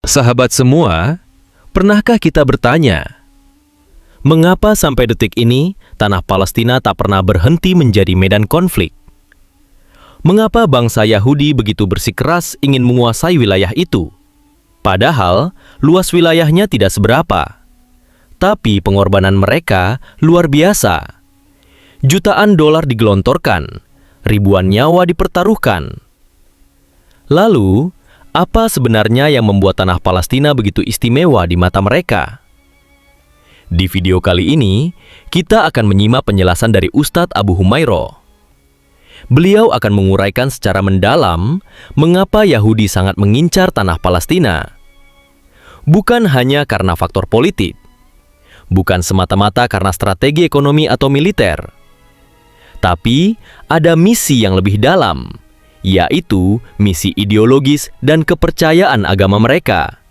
Sahabat semua, pernahkah kita bertanya, mengapa sampai detik ini tanah Palestina tak pernah berhenti menjadi medan konflik? Mengapa bangsa Yahudi begitu bersikeras ingin menguasai wilayah itu? Padahal luas wilayahnya tidak seberapa. Tapi pengorbanan mereka luar biasa. Jutaan dolar digelontorkan, ribuan nyawa dipertaruhkan. Lalu, apa sebenarnya yang membuat tanah Palestina begitu istimewa di mata mereka? Di video kali ini, kita akan menyimak penjelasan dari Ustadz Abu Humairah. Beliau akan menguraikan secara mendalam mengapa Yahudi sangat mengincar tanah Palestina. Bukan hanya karena faktor politik, bukan semata-mata karena strategi ekonomi atau militer, tapi ada misi yang lebih dalam, yaitu misi ideologis dan kepercayaan agama mereka.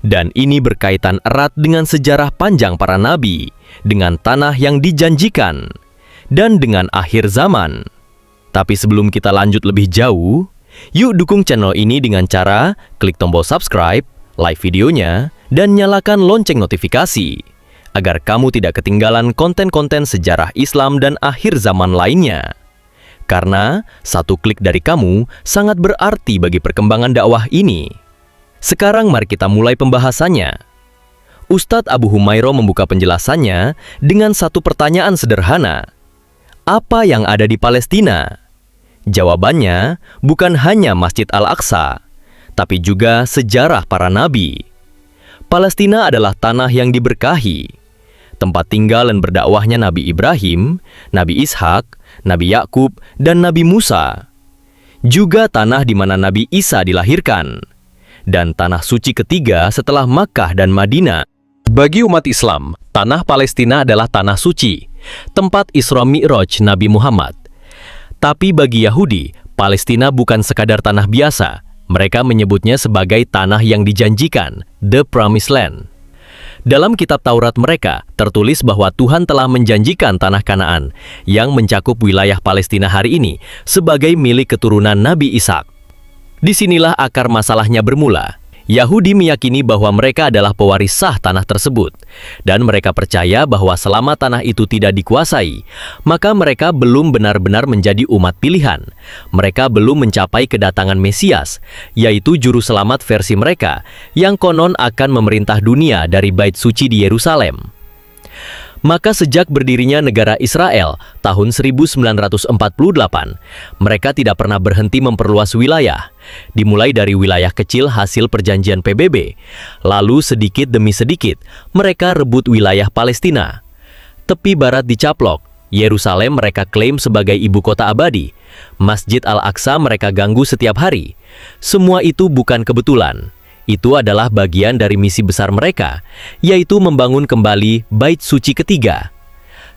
Dan ini berkaitan erat dengan sejarah panjang para nabi, dengan tanah yang dijanjikan, dan dengan akhir zaman. Tapi sebelum kita lanjut lebih jauh, yuk dukung channel ini dengan cara klik tombol subscribe, like videonya, dan nyalakan lonceng notifikasi, agar kamu tidak ketinggalan konten-konten sejarah Islam dan akhir zaman lainnya. Karena satu klik dari kamu sangat berarti bagi perkembangan dakwah ini. Sekarang mari kita mulai pembahasannya. Ustadz Abu Humairah membuka penjelasannya dengan satu pertanyaan sederhana. Apa yang ada di Palestina? Jawabannya bukan hanya Masjid Al-Aqsa, tapi juga sejarah para nabi. Palestina adalah tanah yang diberkahi, tempat tinggal dan berdakwahnya Nabi Ibrahim, Nabi Ishak, Nabi Yakub, dan Nabi Musa. Juga tanah di mana Nabi Isa dilahirkan, dan tanah suci ketiga setelah Makkah dan Madinah. Bagi umat Islam, tanah Palestina adalah tanah suci, tempat Isra Mi'raj Nabi Muhammad. Tapi bagi Yahudi, Palestina bukan sekadar tanah biasa. Mereka menyebutnya sebagai tanah yang dijanjikan, the Promised Land. Dalam kitab Taurat mereka, tertulis bahwa Tuhan telah menjanjikan tanah Kanaan yang mencakup wilayah Palestina hari ini sebagai milik keturunan Nabi Ishak. Disinilah akar masalahnya bermula. Yahudi meyakini bahwa mereka adalah pewaris sah tanah tersebut, dan mereka percaya bahwa selama tanah itu tidak dikuasai, maka mereka belum benar-benar menjadi umat pilihan. Mereka belum mencapai kedatangan Mesias, yaitu juru selamat versi mereka, yang konon akan memerintah dunia dari Bait Suci di Yerusalem. Maka sejak berdirinya negara Israel tahun 1948, mereka tidak pernah berhenti memperluas wilayah. Dimulai dari wilayah kecil hasil perjanjian PBB, lalu sedikit demi sedikit mereka rebut wilayah Palestina. Tepi barat dicaplok, Yerusalem mereka klaim sebagai ibu kota abadi, Masjid Al-Aqsa mereka ganggu setiap hari. Semua itu bukan kebetulan. Itu adalah bagian dari misi besar mereka, yaitu membangun kembali Bait Suci ketiga.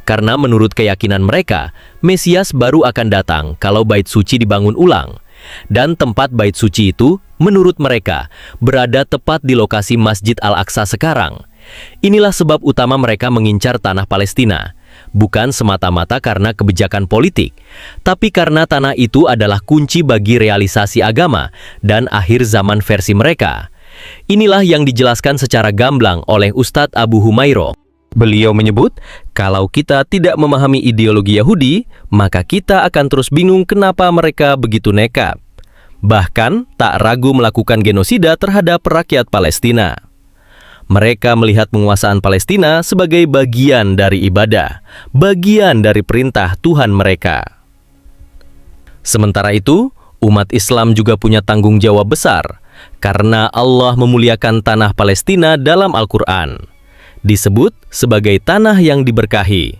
Karena menurut keyakinan mereka, Mesias baru akan datang kalau Bait Suci dibangun ulang. Dan tempat Bait Suci itu, menurut mereka, berada tepat di lokasi Masjid Al-Aqsa sekarang. Inilah sebab utama mereka mengincar tanah Palestina. Bukan semata-mata karena kebijakan politik, tapi karena tanah itu adalah kunci bagi realisasi agama dan akhir zaman versi mereka. Inilah yang dijelaskan secara gamblang oleh Ustadz Abu Humairah. Beliau menyebut, kalau kita tidak memahami ideologi Yahudi, maka kita akan terus bingung kenapa mereka begitu nekat. Bahkan tak ragu melakukan genosida terhadap rakyat Palestina. Mereka melihat penguasaan Palestina sebagai bagian dari ibadah, bagian dari perintah Tuhan mereka. Sementara itu, umat Islam juga punya tanggung jawab besar, karena Allah memuliakan tanah Palestina dalam Al-Quran. Disebut sebagai tanah yang diberkahi.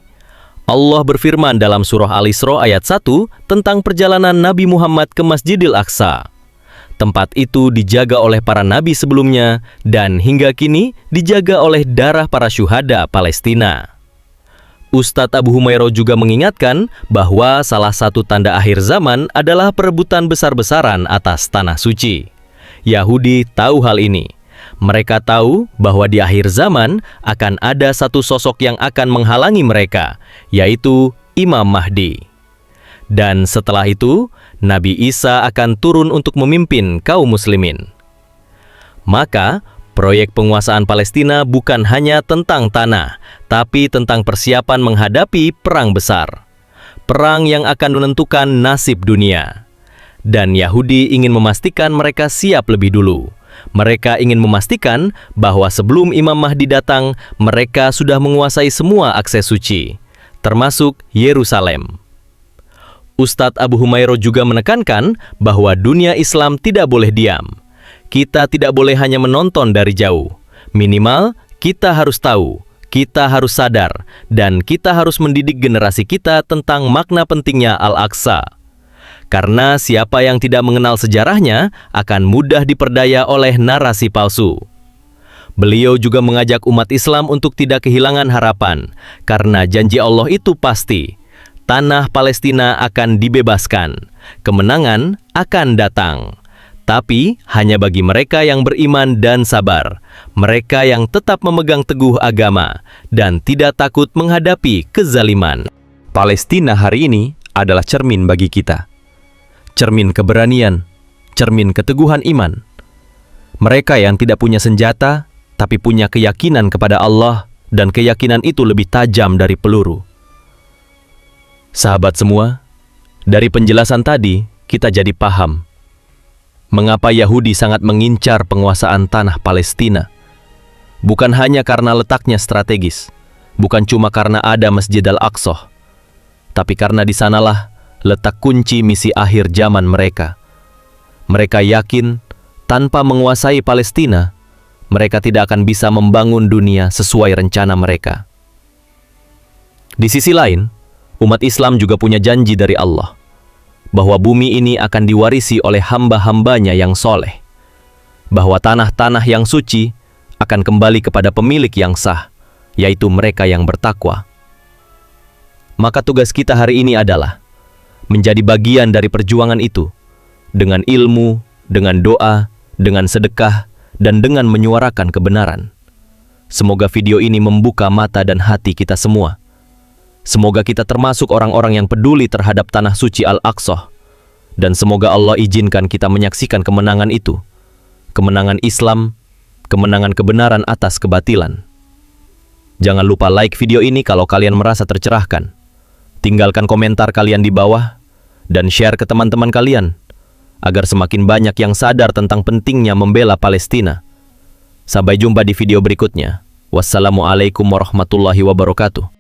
Allah berfirman dalam surah Al-Isra ayat 1 tentang perjalanan Nabi Muhammad ke Masjidil Aqsa. Tempat itu dijaga oleh para nabi sebelumnya dan hingga kini dijaga oleh darah para syuhada Palestina. Ustadz Abu Humairah juga mengingatkan bahwa salah satu tanda akhir zaman adalah perebutan besar-besaran atas tanah suci. Yahudi tahu hal ini. Mereka tahu bahwa di akhir zaman akan ada satu sosok yang akan menghalangi mereka, yaitu Imam Mahdi. Dan setelah itu, Nabi Isa akan turun untuk memimpin kaum muslimin. Maka, Proyek penguasaan Palestina bukan hanya tentang tanah, tapi tentang persiapan menghadapi perang besar. Perang yang akan menentukan nasib dunia. Dan Yahudi ingin memastikan mereka siap lebih dulu. Mereka ingin memastikan bahwa sebelum Imam Mahdi datang, mereka sudah menguasai semua akses suci, termasuk Yerusalem. Ustadz Abu Humairah juga menekankan bahwa dunia Islam tidak boleh diam. Kita tidak boleh hanya menonton dari jauh. Minimal, kita harus tahu, kita harus sadar, dan kita harus mendidik generasi kita tentang makna pentingnya Al-Aqsa. Karena siapa yang tidak mengenal sejarahnya akan mudah diperdaya oleh narasi palsu. Beliau juga mengajak umat Islam untuk tidak kehilangan harapan, karena janji Allah itu pasti. Tanah Palestina akan dibebaskan, kemenangan akan datang. Tapi hanya bagi mereka yang beriman dan sabar, mereka yang tetap memegang teguh agama dan tidak takut menghadapi kezaliman. Palestina hari ini adalah cermin bagi kita. Cermin keberanian, cermin keteguhan iman. Mereka yang tidak punya senjata, tapi punya keyakinan kepada Allah, dan keyakinan itu lebih tajam dari peluru. Sahabat semua, dari penjelasan tadi, kita jadi paham mengapa Yahudi sangat mengincar penguasaan tanah Palestina. Bukan hanya karena letaknya strategis, bukan cuma karena ada Masjid Al-Aqsa, tapi karena di sanalah letak kunci misi akhir zaman mereka. Mereka yakin tanpa menguasai Palestina, mereka tidak akan bisa membangun dunia sesuai rencana mereka. Di sisi lain, umat Islam juga punya janji dari Allah, bahwa bumi ini akan diwarisi oleh hamba-hambanya yang soleh, bahwa tanah-tanah yang suci akan kembali kepada pemilik yang sah, yaitu mereka yang bertakwa. Maka tugas kita hari ini adalah menjadi bagian dari perjuangan itu, dengan ilmu, dengan doa, dengan sedekah, dan dengan menyuarakan kebenaran. Semoga video ini membuka mata dan hati kita semua. Semoga kita termasuk orang-orang yang peduli terhadap tanah suci Al-Aqsa. Dan semoga Allah izinkan kita menyaksikan kemenangan itu. Kemenangan Islam, kemenangan kebenaran atas kebatilan. Jangan lupa like video ini kalau kalian merasa tercerahkan. Tinggalkan komentar kalian di bawah, dan share ke teman-teman kalian, agar semakin banyak yang sadar tentang pentingnya membela Palestina. Sampai jumpa di video berikutnya. Wassalamualaikum warahmatullahi wabarakatuh.